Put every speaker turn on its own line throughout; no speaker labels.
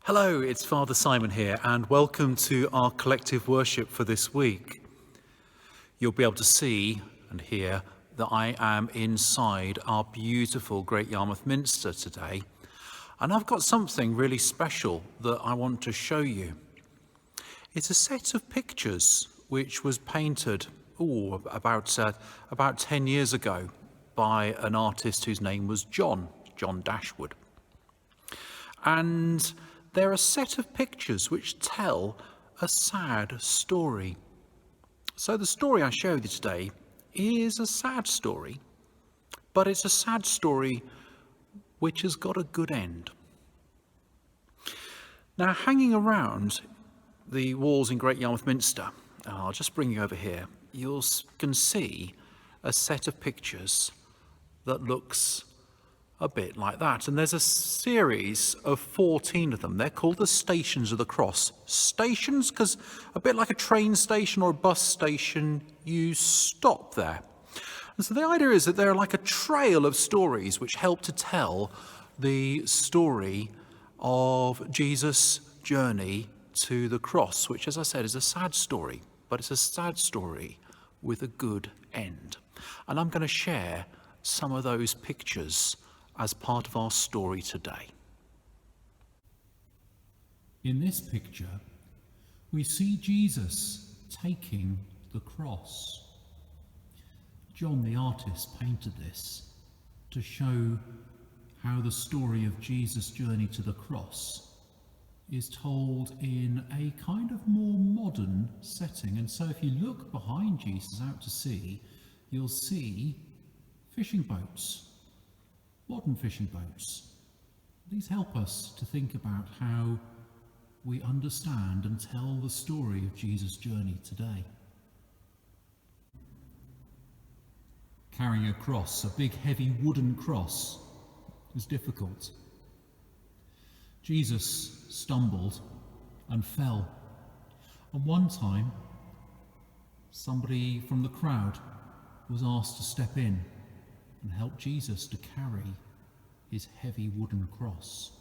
Hello, it's Father Simon here, and welcome to our collective worship for this week. You'll be able to see and hear that I am inside our beautiful Great Yarmouth Minster today, and I've got something really special that I want to show you. It's a set of pictures which was painted about 10 years ago by an artist whose name was John Dashwood. And they're a set of pictures which tell a sad story. So the story I show you today is a sad story, but it's a sad story which has got a good end. Now, hanging around the walls in Great Yarmouth Minster, I'll just bring you over here, you can see a set of pictures that looks a bit like that. And there's a series of 14 of them. They're called the Stations of the Cross. Stations, because a bit like a train station or a bus station, you stop there. And so the idea is that they're like a trail of stories which help to tell the story of Jesus' journey to the cross, which, as I said, is a sad story, but it's a sad story with a good end. And I'm going to share some of those pictures as part of our story today.
In this picture, we see Jesus taking the cross. John the artist painted this to show how the story of Jesus' journey to the cross is told in a kind of more modern setting. And so if you look behind Jesus out to sea, you'll see fishing boats. Modern fishing boats. These help us to think about how we understand and tell the story of Jesus' journey today. Carrying a cross, a big heavy wooden cross, was difficult. Jesus stumbled and fell. And one time, somebody from the crowd was asked to step in and help Jesus to carry his heavy wooden cross.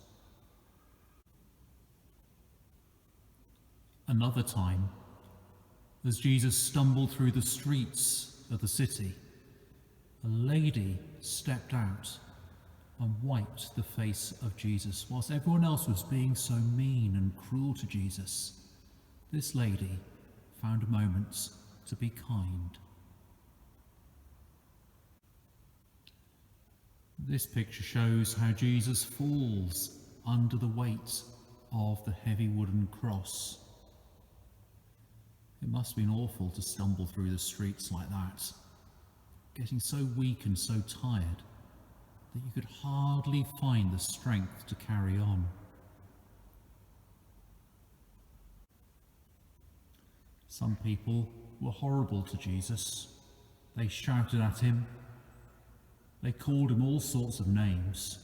Another time, as Jesus stumbled through the streets of the city, a lady stepped out and wiped the face of Jesus. Whilst everyone else was being so mean and cruel to Jesus, this lady found a moment to be kind. This picture shows how Jesus falls under the weight of the heavy wooden cross. It must have been awful to stumble through the streets like that, getting so weak and so tired that you could hardly find the strength to carry on. Some people were horrible to Jesus. They shouted at him. They called him all sorts of names.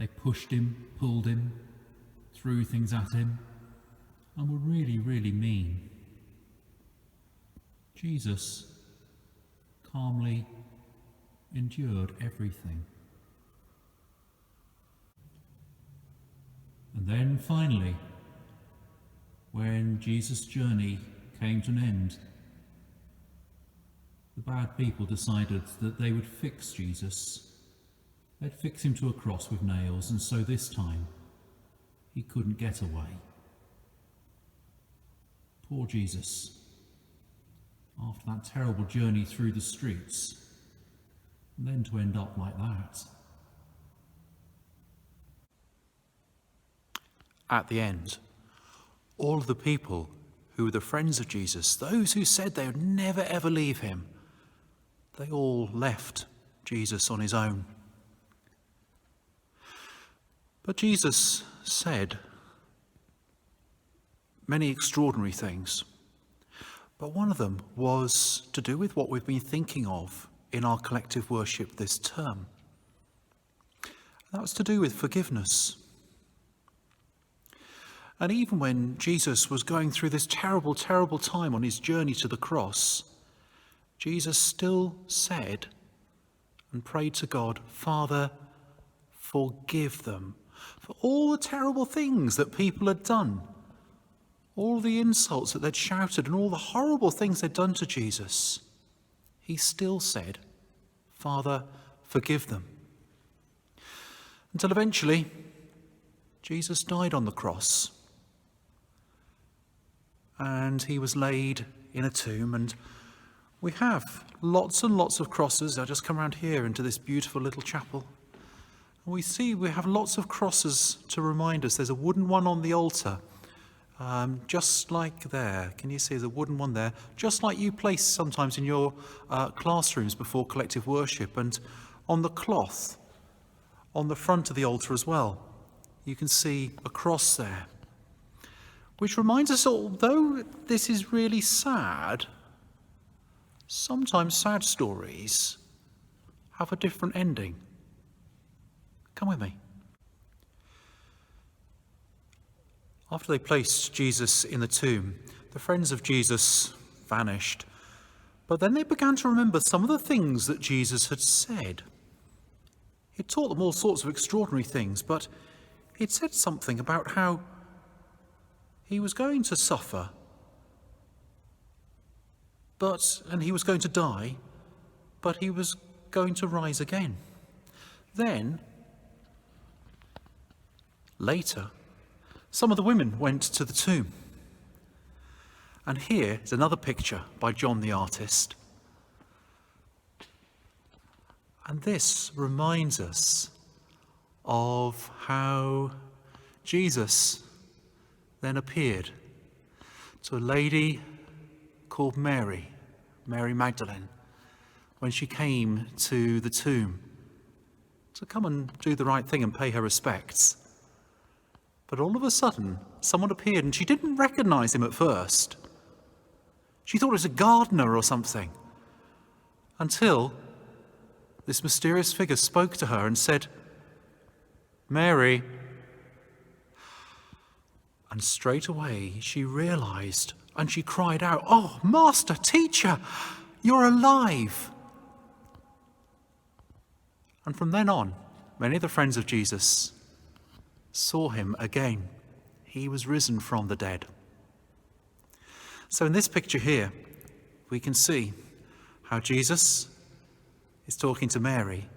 They pushed him, pulled him, threw things at him, and were really, really mean. Jesus calmly endured everything. And then finally, when Jesus' journey came to an end, the bad people decided that they would fix Jesus. They'd fix him to a cross with nails, and so this time he couldn't get away. Poor Jesus, after that terrible journey through the streets, and then to end up like that.
At the end, all of the people who were the friends of Jesus, those who said they would never ever leave him, they all left Jesus on his own. But Jesus said many extraordinary things. But one of them was to do with what we've been thinking of in our collective worship this term. That was to do with forgiveness. And even when Jesus was going through this terrible, terrible time on his journey to the cross, Jesus still said and prayed to God, "Father, forgive them, for all the terrible things that people had done, all the insults that they'd shouted and all the horrible things they'd done to Jesus, he still said, "Father, forgive them." Until eventually, Jesus died on the cross and he was laid in a tomb, and we have lots and lots of crosses. I'll just come around here into this beautiful little chapel. And we have lots of crosses to remind us. There's a wooden one on the altar, just like there. Can you see there's a wooden one there? Just like you place sometimes in your classrooms before collective worship. And on the cloth, on the front of the altar as well, you can see a cross there. Which reminds us, although this is really sad, sometimes sad stories have a different ending. Come with me. After they placed Jesus in the tomb, the friends of Jesus vanished. But then they began to remember some of the things that Jesus had said. He taught them all sorts of extraordinary things, but he'd said something about how he was going to suffer, and he was going to die, but he was going to rise again. Then, later, some of the women went to the tomb. And here is another picture by John the artist. And this reminds us of how Jesus then appeared to a lady called Mary Magdalene, when she came to the tomb to come and do the right thing and pay her respects. But all of a sudden, someone appeared and she didn't recognize him at first. She thought it was a gardener or something, until this mysterious figure spoke to her and said, "Mary." And straight away she realized and she cried out, "Oh, Master, Teacher, you're alive." And from then on, many of the friends of Jesus saw him again. He was risen from the dead. So in this picture here, we can see how Jesus is talking to Mary,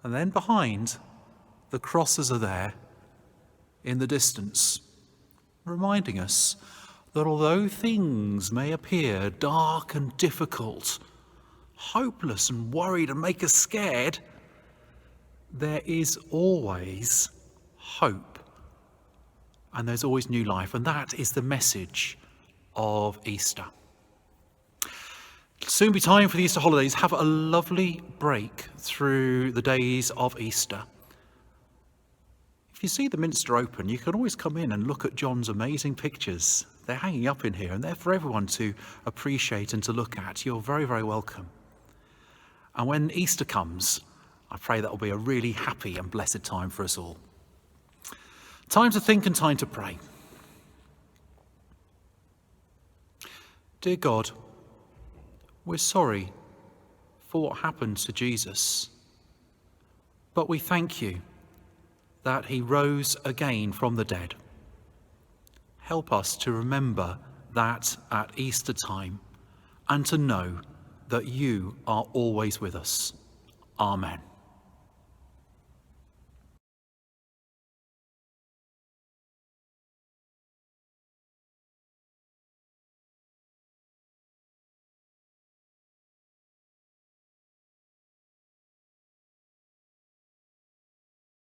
and then behind, the crosses are there in the distance, reminding us that although things may appear dark and difficult, hopeless and worried and make us scared, there is always hope, and there's always new life, and that is the message of Easter. It'll soon be time for the Easter holidays. Have a lovely break through the days of Easter. If you see the Minster open, you can always come in and look at John's amazing pictures. They're hanging up in here and they're for everyone to appreciate and to look at. You're very, very welcome. And when Easter comes, I pray that will be a really happy and blessed time for us all. Time to think and time to pray. Dear God, we're sorry for what happened to Jesus, but we thank you that he rose again from the dead. Help us to remember that at Easter time and to know that you are always with us. Amen.